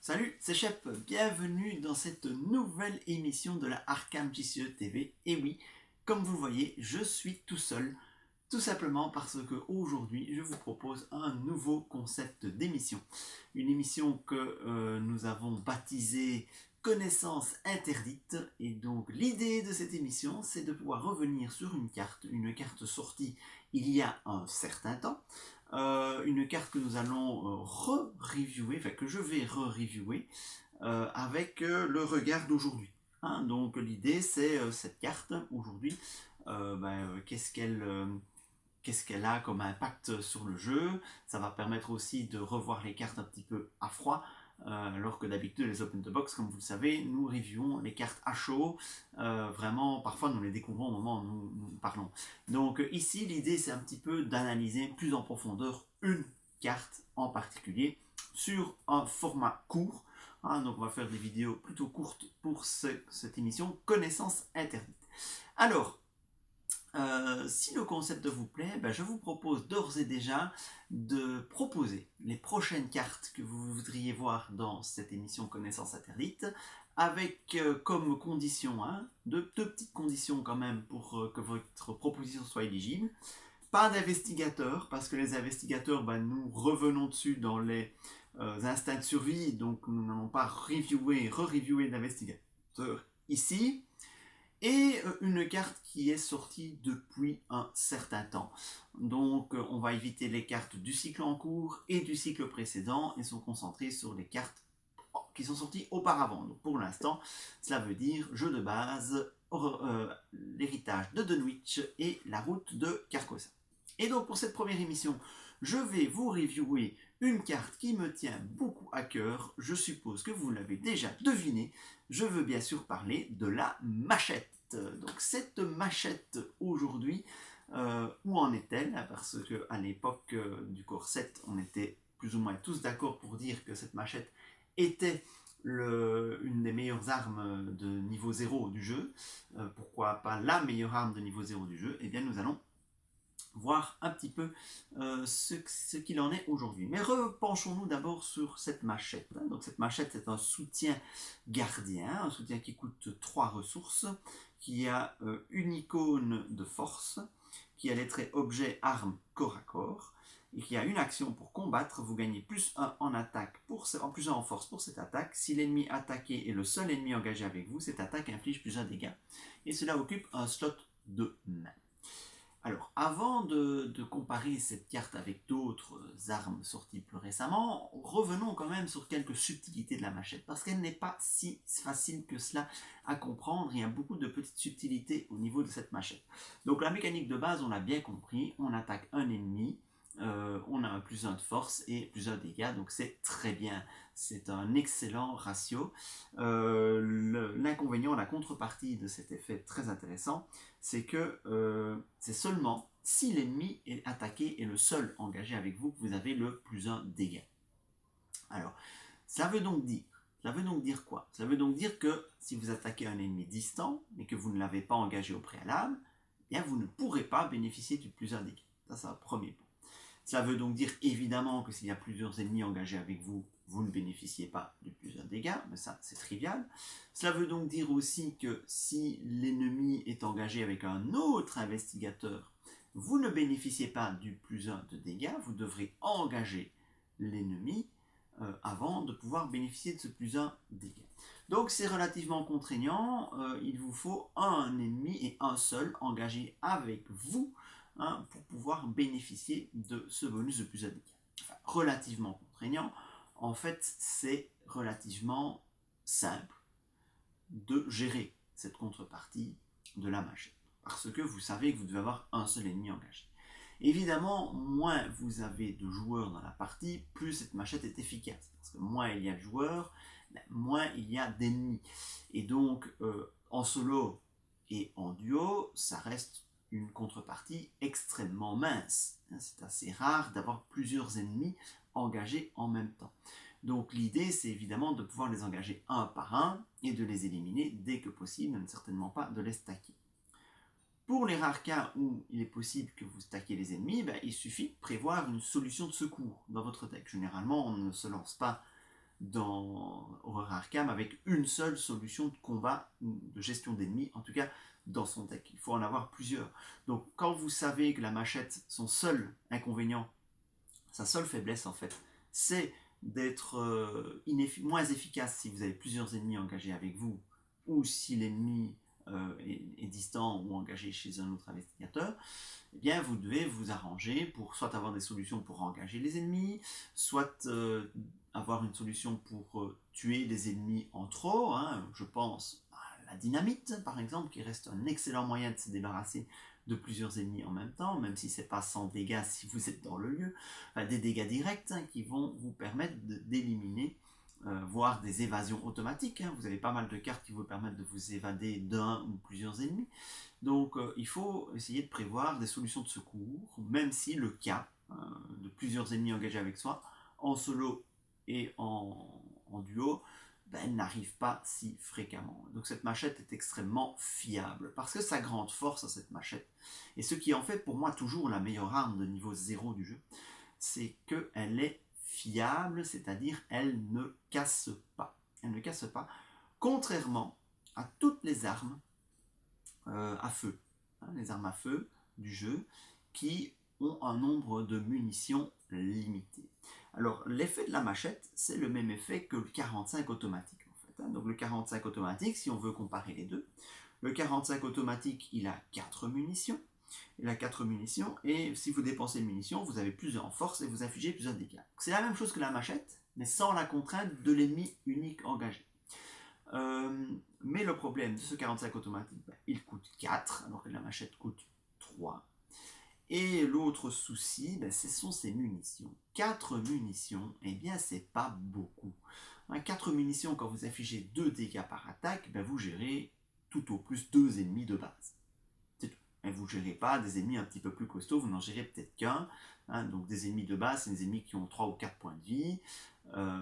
Salut, c'est Shep, bienvenue dans cette nouvelle émission de la Arkham JCE TV. Et oui, comme vous le voyez, je suis tout seul, tout simplement parce que aujourd'hui, je vous propose un nouveau concept d'émission. Une émission que nous avons baptisée Connaissance interdite. Et donc l'idée de cette émission, c'est de pouvoir revenir sur une carte sortie il y a un certain temps, une carte que nous allons re-reviewer, enfin que je vais re-reviewer avec le regard d'aujourd'hui. Hein, donc l'idée c'est cette carte aujourd'hui, qu'est-ce qu'elle a comme impact sur le jeu. Ça va permettre aussi de revoir les cartes un petit peu à froid, alors que d'habitude les open the box, comme vous le savez, nous reviewons les cartes à chaud, vraiment parfois nous les découvrons au moment où nous parlons. Donc ici l'idée c'est un petit peu d'analyser plus en profondeur une carte en particulier sur un format court. Hein, donc on va faire des vidéos plutôt courtes pour cette émission Connaissance interdite. Alors, si le concept vous plaît, je vous propose d'ores et déjà de proposer les prochaines cartes que vous voudriez voir dans cette émission Connaissance interdite, avec comme condition, deux petites conditions quand même pour que votre proposition soit éligible. Pas d'investigateurs, parce que les investigateurs, nous revenons dessus dans les instincts de survie, donc nous n'allons pas re-reviewer d'investigateurs ici. Et une carte qui est sortie depuis un certain temps. Donc on va éviter les cartes du cycle en cours et du cycle précédent et se concentrer sur les cartes qui sont sorties auparavant. Donc pour l'instant, cela veut dire jeu de base, l'héritage de Dunwich et la route de Carcosa. Et donc pour cette première émission, je vais vous reviewer une carte qui me tient beaucoup à cœur. Je suppose que vous l'avez déjà deviné. Je veux bien sûr parler de la machette. Donc cette machette aujourd'hui, où en est-elle? Parce qu'à l'époque du corps 7, on était plus ou moins tous d'accord pour dire que cette machette était une des meilleures armes de niveau 0 du jeu. Pourquoi pas la meilleure arme de niveau 0 du jeu? Eh bien nous allons voir un petit peu ce qu'il en est aujourd'hui. Mais repenchons-nous d'abord sur cette machette. Donc cette machette, c'est un soutien gardien, un soutien qui coûte 3 ressources, qui a une icône de force, qui a les traits objet, arme, corps à corps, et qui a une action pour combattre. Vous gagnez plus 1 en attaque, plus 1 en force pour cette attaque. Si l'ennemi attaqué est le seul ennemi engagé avec vous, cette attaque inflige plus 1 dégâts. Et cela occupe un slot de main. Alors, avant de comparer cette carte avec d'autres armes sorties plus récemment, revenons quand même sur quelques subtilités de la machette, parce qu'elle n'est pas si facile que cela à comprendre. Il y a beaucoup de petites subtilités au niveau de cette machette. Donc la mécanique de base, on l'a bien compris, on attaque un ennemi, on a un plus 1 de force et plus 1 de dégâts, donc c'est très bien. C'est un excellent ratio. L'inconvénient, la contrepartie de cet effet très intéressant, c'est que c'est seulement si l'ennemi est attaqué et le seul engagé avec vous que vous avez le plus 1 dégâts. Alors, ça veut donc dire quoi? Ça veut donc dire que si vous attaquez un ennemi distant, mais que vous ne l'avez pas engagé au préalable, eh bien vous ne pourrez pas bénéficier du plus 1 dégâts. Ça, c'est un premier point. Ça veut donc dire évidemment que s'il y a plusieurs ennemis engagés avec vous, vous ne bénéficiez pas du plus 1 dégâts, mais ça c'est trivial. Cela veut donc dire aussi que si l'ennemi est engagé avec un autre investigateur, vous ne bénéficiez pas du plus 1 de dégâts, vous devrez engager l'ennemi avant de pouvoir bénéficier de ce plus 1 dégâts. Donc c'est relativement contraignant, il vous faut un ennemi et un seul engagé avec vous, pour pouvoir bénéficier de ce bonus de plus 1 dégâts. Enfin, relativement contraignant, en fait c'est relativement simple de gérer cette contrepartie de la machette, parce que vous savez que vous devez avoir un seul ennemi engagé. Évidemment, moins vous avez de joueurs dans la partie, plus cette machette est efficace, parce que moins il y a de joueurs, moins il y a d'ennemis. Et donc, en solo et en duo, ça reste une contrepartie extrêmement mince. C'est assez rare d'avoir plusieurs ennemis engagés en même temps. Donc l'idée, c'est évidemment de pouvoir les engager un par un et de les éliminer dès que possible, mais certainement pas de les stacker. Pour les rares cas où il est possible que vous stackez les ennemis, il suffit de prévoir une solution de secours dans votre deck. Généralement, on ne se lance pas dans Horror Arkham avec une seule solution de combat, de gestion d'ennemis, en tout cas dans son deck. Il faut en avoir plusieurs. Donc quand vous savez que la machette, son seul inconvénient, sa seule faiblesse en fait, c'est d'être moins efficace si vous avez plusieurs ennemis engagés avec vous, ou si l'ennemi est distant ou engagé chez un autre investigateur, eh bien vous devez vous arranger pour soit avoir des solutions pour engager les ennemis, soit avoir une solution pour tuer des ennemis en trop, hein. Je pense à la dynamite par exemple, qui reste un excellent moyen de se débarrasser de plusieurs ennemis en même temps, même si c'est pas sans dégâts si vous êtes dans le lieu, enfin, des dégâts directs hein, qui vont vous permettre d'éliminer, voire des évasions automatiques, hein. Vous avez pas mal de cartes qui vous permettent de vous évader d'un ou plusieurs ennemis. Donc il faut essayer de prévoir des solutions de secours, même si le cas de plusieurs ennemis engagés avec soi, en solo et en duo, ben, n'arrive pas si fréquemment. Donc cette machette est extrêmement fiable, parce que sa grande force à cette machette, et ce qui en fait pour moi toujours la meilleure arme de niveau 0 du jeu, c'est qu'elle est fiable, c'est-à-dire elle ne casse pas. Elle ne casse pas, contrairement à toutes les armes à feu, hein, les armes à feu du jeu, qui ont un nombre de munitions limité. Alors l'effet de la machette, c'est le même effet que le 45 automatique en fait, hein. Donc le 45 automatique, si on veut comparer les deux, le 45 automatique, il a 4 munitions. Il a 4 munitions, et si vous dépensez une munition, vous avez plus en force et vous infligez plusieurs dégâts. C'est la même chose que la machette, mais sans la contrainte de l'ennemi unique engagé. Mais le problème de ce 45 automatique, ben, il coûte 4, alors que la machette coûte 3. Et l'autre souci, ben, ce sont ses munitions. 4 munitions, eh bien, c'est pas beaucoup. 4 munitions, quand vous affichez 2 dégâts par attaque, ben, vous gérez tout au plus 2 ennemis de base. C'est tout. Et vous ne gérez pas des ennemis un petit peu plus costauds, vous n'en gérez peut-être qu'un. Hein, donc des ennemis de base, c'est des ennemis qui ont 3 ou 4 points de vie.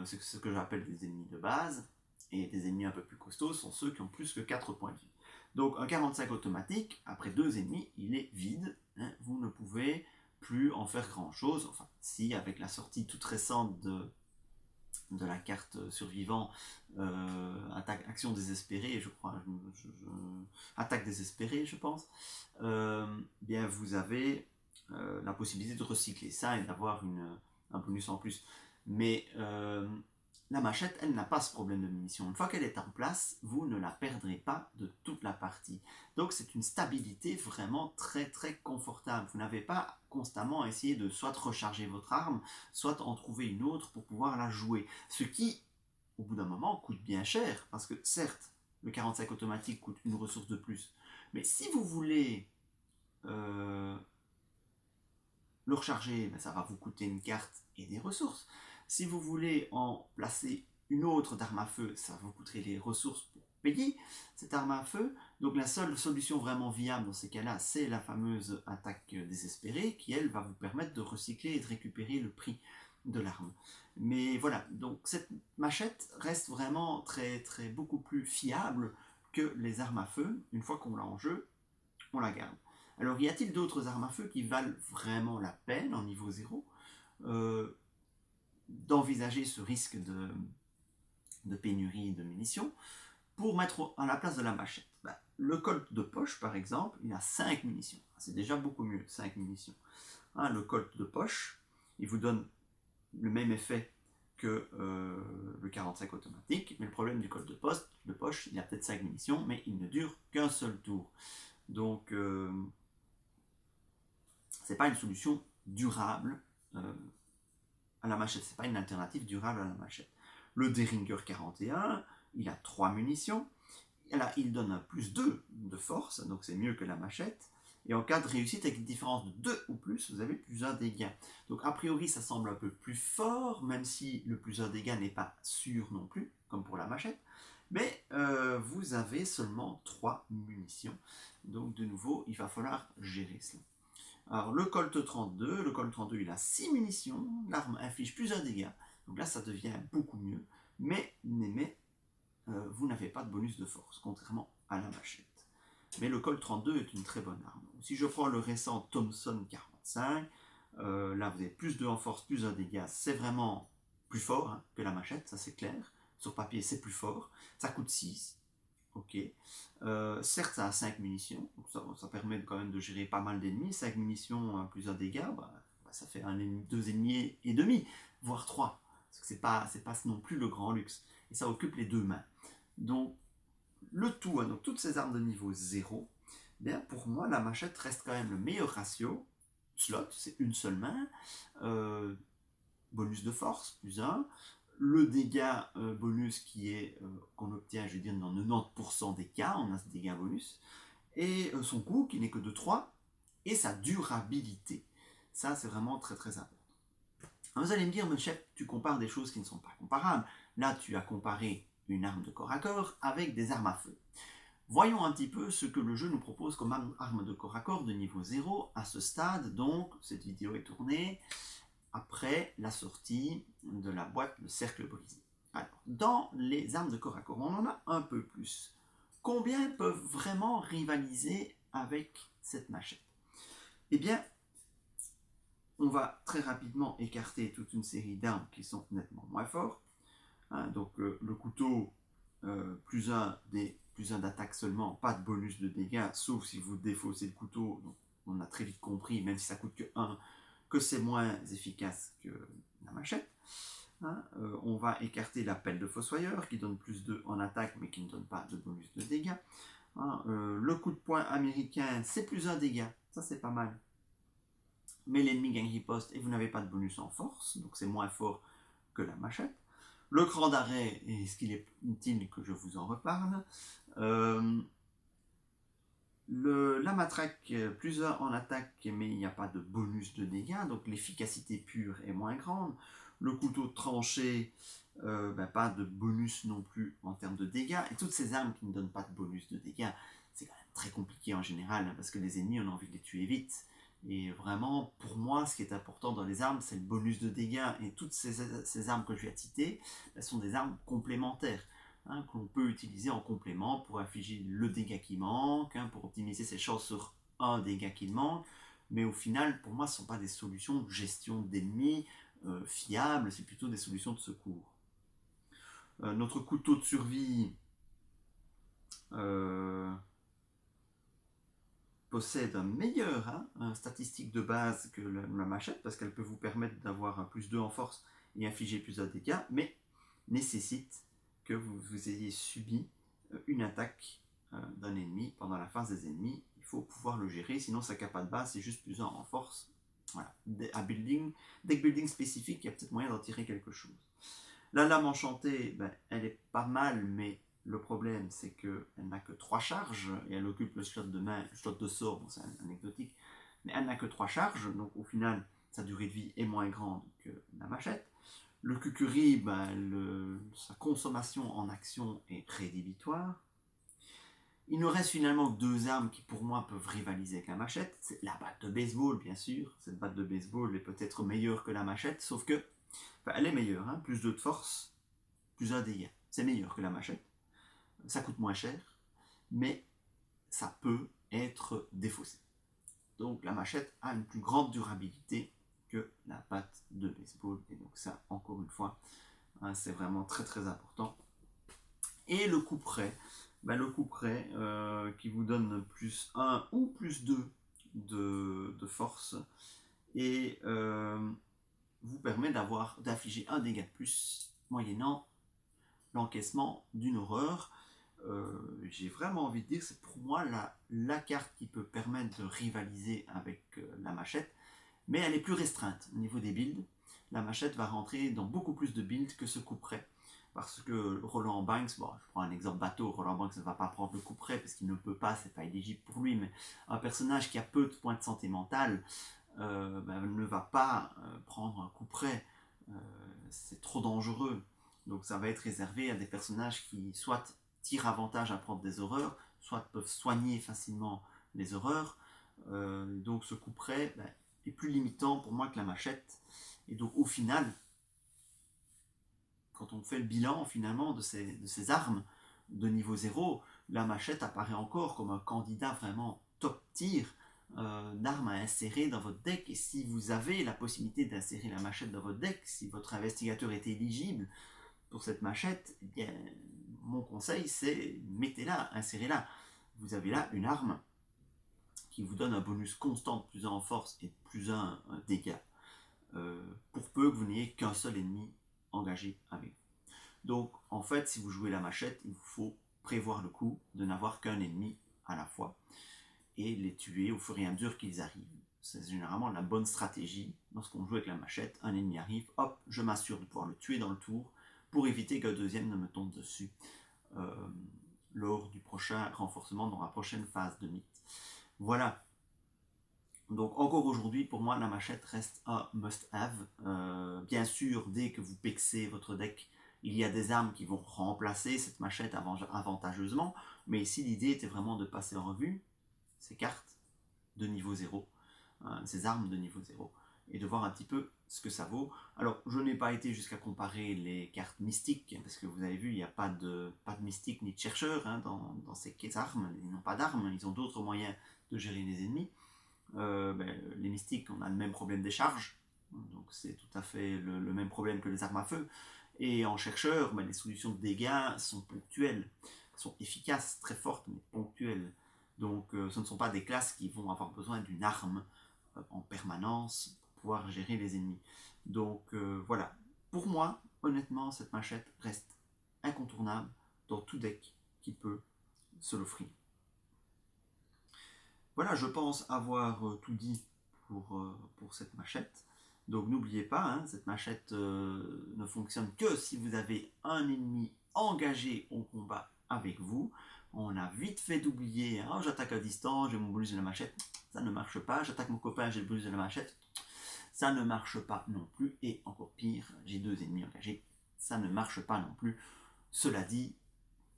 C'est ce que j'appelle des ennemis de base. Et des ennemis un peu plus costauds sont ceux qui ont plus que 4 points de vie. Donc un 45 automatique, après 2 ennemis, il est vide. Hein, vous ne pouvez plus en faire grand chose. Enfin, si, avec la sortie toute récente de la carte survivant, action désespérée, je crois, attaque désespérée, je pense, bien vous avez la possibilité de recycler ça et d'avoir un bonus en plus. Mais la machette, elle n'a pas ce problème de munitions. Une fois qu'elle est en place, vous ne la perdrez pas de toute la partie. Donc c'est une stabilité vraiment très très confortable. Vous n'avez pas constamment à essayer de soit recharger votre arme, soit en trouver une autre pour pouvoir la jouer. Ce qui, au bout d'un moment, coûte bien cher. Parce que certes, le 45 automatique coûte une ressource de plus. Mais si vous voulez le recharger, ben, ça va vous coûter une carte et des ressources. Si vous voulez en placer une autre d'arme à feu, ça vous coûterait les ressources pour payer cette arme à feu. Donc la seule solution vraiment viable dans ces cas-là, c'est la fameuse attaque désespérée qui, elle, va vous permettre de recycler et de récupérer le prix de l'arme. Mais voilà, donc cette machette reste vraiment beaucoup plus fiable que les armes à feu. Une fois qu'on l'a en jeu, on la garde. Alors, y a-t-il d'autres armes à feu qui valent vraiment la peine en niveau 0 d'envisager ce risque de pénurie de munitions pour mettre à la place de la machette? Ben, le Colt de poche, par exemple, il a 5 munitions. C'est déjà beaucoup mieux, 5 munitions. Hein, le Colt de poche, il vous donne le même effet que le 45 automatique, mais le problème du Colt de poche, il a peut-être 5 munitions, mais il ne dure qu'un seul tour. Donc, c'est pas une solution durable à la machette, c'est pas une alternative durable à la machette. Le Derringer 41, il a 3 munitions, et là, il donne un plus 2 de force, donc c'est mieux que la machette, et en cas de réussite avec une différence de 2 ou plus, vous avez plus 1 dégât. Donc a priori, ça semble un peu plus fort, même si le plus 1 dégât n'est pas sûr non plus, comme pour la machette, mais vous avez seulement 3 munitions, donc de nouveau, il va falloir gérer cela. Alors le Colt 32, il a 6 munitions, l'arme inflige plusieurs dégâts, donc là ça devient beaucoup mieux, mais vous n'avez pas de bonus de force, contrairement à la machette. Mais le Colt 32 est une très bonne arme. Si je prends le récent Thompson 45, là vous avez plus 2 en force, plus 1 dégât, c'est vraiment plus fort hein, que la machette, ça c'est clair. Sur papier, c'est plus fort. Ça coûte 6. Ok. Certes, ça a 5 munitions, donc ça permet quand même de gérer pas mal d'ennemis. 5 munitions, plusieurs dégâts, ça fait 2 ennemis et demi, voire 3. Parce que c'est pas non plus le grand luxe. Et ça occupe les 2 mains. Donc, le tout, hein, donc toutes ces armes de niveau 0, bien pour moi, la machette reste quand même le meilleur ratio. Slot, c'est une seule main. Bonus de force, plus 1. Le dégât bonus qu'on obtient, je veux dire, dans 90% des cas, on a ce dégât bonus. Et son coût, qui n'est que de 3. Et sa durabilité. Ça, c'est vraiment très très important. Alors, vous allez me dire, mon chef, tu compares des choses qui ne sont pas comparables. Là, tu as comparé une arme de corps à corps avec des armes à feu. Voyons un petit peu ce que le jeu nous propose comme arme de corps à corps de niveau 0 à ce stade. Donc, cette vidéo est tournée après la sortie de la boîte Le Cercle Brisé. Alors, dans les armes de corps à corps, on en a un peu plus. Combien peuvent vraiment rivaliser avec cette machette? Eh bien, on va très rapidement écarter toute une série d'armes qui sont nettement moins fortes. Hein, donc, le couteau, plus un d'attaque seulement, pas de bonus de dégâts, sauf si vous défaussez le couteau. Donc, on a très vite compris, même si ça coûte que 1, que c'est moins efficace que la machette. Hein, on va écarter la pelle de fossoyeur qui donne plus 2 en attaque mais qui ne donne pas de bonus de dégâts. Hein, le coup de poing américain, c'est plus 1 dégât, ça c'est pas mal. Mais l'ennemi gagne riposte et vous n'avez pas de bonus en force, donc c'est moins fort que la machette. Le cran d'arrêt, est-ce qu'il est utile que je vous en reparle? La matraque, plus 1 en attaque, mais il n'y a pas de bonus de dégâts, donc l'efficacité pure est moins grande. Le couteau tranché, pas de bonus non plus en termes de dégâts. Et toutes ces armes qui ne donnent pas de bonus de dégâts, c'est quand même très compliqué en général, hein, parce que les ennemis, on a envie de les tuer vite. Et vraiment, pour moi, ce qui est important dans les armes, c'est le bonus de dégâts. Et toutes ces armes que je viens de citer, sont des armes complémentaires. Hein, que l'on peut utiliser en complément pour infliger le dégât qui manque, hein, pour optimiser ses chances sur un dégât qui manque. Mais au final, pour moi, ce ne sont pas des solutions de gestion d'ennemis fiables, c'est plutôt des solutions de secours. Notre couteau de survie possède un meilleur statistique de base que la machette, parce qu'elle peut vous permettre d'avoir un plus 2 en force et infliger plus de dégâts, mais nécessite que vous ayez subi une attaque d'un ennemi pendant la phase des ennemis. Il faut pouvoir le gérer, sinon sa capa de base c'est juste plus 1 en force. Voilà. Deck building spécifique, il y a peut-être moyen d'en tirer quelque chose. La lame enchantée, elle est pas mal, mais le problème c'est qu'elle n'a que 3 charges et elle occupe le slot de main, le slot de sort, bon, c'est anecdotique, mais elle n'a que 3 charges, donc au final sa durée de vie est moins grande que la machette. Le Kukuri, sa consommation en action est rédhibitoire. Il nous reste finalement 2 armes qui pour moi peuvent rivaliser avec la machette. C'est la batte de baseball, bien sûr. Cette batte de baseball est peut-être meilleure que la machette, sauf que elle est meilleure, hein, plus 2 de force, plus 1 dégât. C'est meilleur que la machette. Ça coûte moins cher, mais ça peut être défaussé. Donc la machette a une plus grande durabilité que la batte de baseball. Et donc ça, encore une fois, hein, c'est vraiment très très important. Et le couperet, qui vous donne plus 1 ou plus 2 de force et vous permet d'infliger un dégât de plus moyennant l'encaissement d'une horreur. J'ai vraiment envie de dire que c'est pour moi la carte qui peut permettre de rivaliser avec la machette, mais elle est plus restreinte au niveau des builds. La machette va rentrer dans beaucoup plus de builds que ce couperet. Parce que Roland Banks, bon, je prends un exemple bateau, Roland Banks ne va pas prendre le couperet parce qu'il ne peut pas, c'est pas éligible pour lui, mais un personnage qui a peu de points de santé mentale ne va pas prendre un couperet, c'est trop dangereux. Donc ça va être réservé à des personnages qui soit tirent avantage à prendre des horreurs, soit peuvent soigner facilement les horreurs. Donc ce couperet est plus limitant pour moi que la machette. Et donc au final, quand on fait le bilan finalement de ces armes de niveau 0, la machette apparaît encore comme un candidat vraiment top tier d'armes à insérer dans votre deck. Et si vous avez la possibilité d'insérer la machette dans votre deck, si votre investigateur est éligible pour cette machette, eh bien, mon conseil c'est mettez-la, insérez-la. Vous avez là une arme qui vous donne un bonus constant de plus 1 en force et de plus 1 dégâts, pour peu que vous n'ayez qu'un seul ennemi engagé avec vous. Donc en fait, si vous jouez la machette, il vous faut prévoir le coup de n'avoir qu'un ennemi à la fois et les tuer au fur et à mesure qu'ils arrivent. C'est généralement la bonne stratégie lorsqu'on joue avec la machette. Un ennemi arrive, hop, je m'assure de pouvoir le tuer dans le tour pour éviter qu'un deuxième ne me tombe dessus lors du prochain renforcement dans la prochaine phase de mythe. Voilà. Donc encore aujourd'hui, pour moi, la machette reste un must-have. Bien sûr, dès que vous pexez votre deck, il y a des armes qui vont remplacer cette machette avantageusement. Mais ici, l'idée était vraiment de passer en revue ces cartes de niveau 0, ces armes de niveau 0, et de voir un petit peu ce que ça vaut. Alors, je n'ai pas été jusqu'à comparer les cartes mystiques, parce que vous avez vu, il n'y a pas de mystique ni de chercheur dans ces armes. Ils n'ont pas d'armes, ils ont d'autres moyens de gérer les ennemis. Les mystiques, on a le même problème des charges, donc c'est tout à fait le même problème que les armes à feu. Et en chercheur, les solutions de dégâts sont ponctuelles, sont efficaces, très fortes, mais ponctuelles. Donc ce ne sont pas des classes qui vont avoir besoin d'une arme en permanence pour pouvoir gérer les ennemis. Donc voilà, pour moi, honnêtement, cette machette reste incontournable dans tout deck qui peut se l'offrir. Voilà, je pense avoir tout dit pour cette machette. Donc n'oubliez pas, hein, cette machette ne fonctionne que si vous avez un ennemi engagé au combat avec vous. On a vite fait d'oublier, hein, j'attaque à distance, j'ai mon bonus de la machette, ça ne marche pas. J'attaque mon copain, j'ai le bonus de la machette, ça ne marche pas non plus. Et encore pire, j'ai 2 ennemis engagés, ça ne marche pas non plus. Cela dit,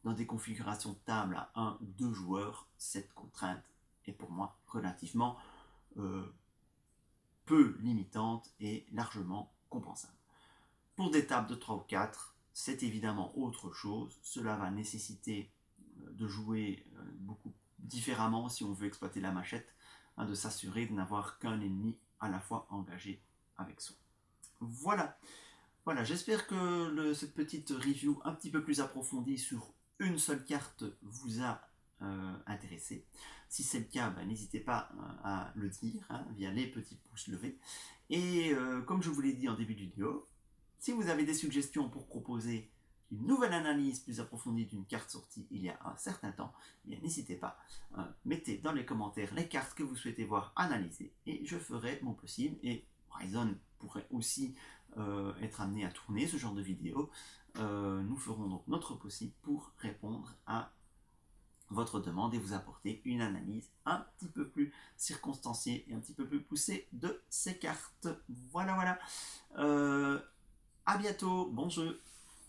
dans des configurations de table à 1 ou 2 joueurs, cette contrainte est pour moi relativement peu limitante et largement compensable. Pour des tables de 3 ou 4, c'est évidemment autre chose. Cela va nécessiter de jouer beaucoup différemment si on veut exploiter la machette, de s'assurer de n'avoir qu'un ennemi à la fois engagé avec soi. Voilà, j'espère que cette petite review un petit peu plus approfondie sur une seule carte vous a intéressé. Si c'est le cas, n'hésitez pas à le dire via les petits pouces levés. Et comme je vous l'ai dit en début de vidéo, si vous avez des suggestions pour proposer une nouvelle analyse plus approfondie d'une carte sortie il y a un certain temps, n'hésitez pas, mettez dans les commentaires les cartes que vous souhaitez voir analysées et je ferai mon possible. Et Horizon pourrait aussi être amené à tourner ce genre de vidéo. Nous ferons donc notre possible pour répondre à votre demande et vous apporter une analyse un petit peu plus circonstanciée et un petit peu plus poussée de ces cartes. Voilà. À bientôt, bon jeu.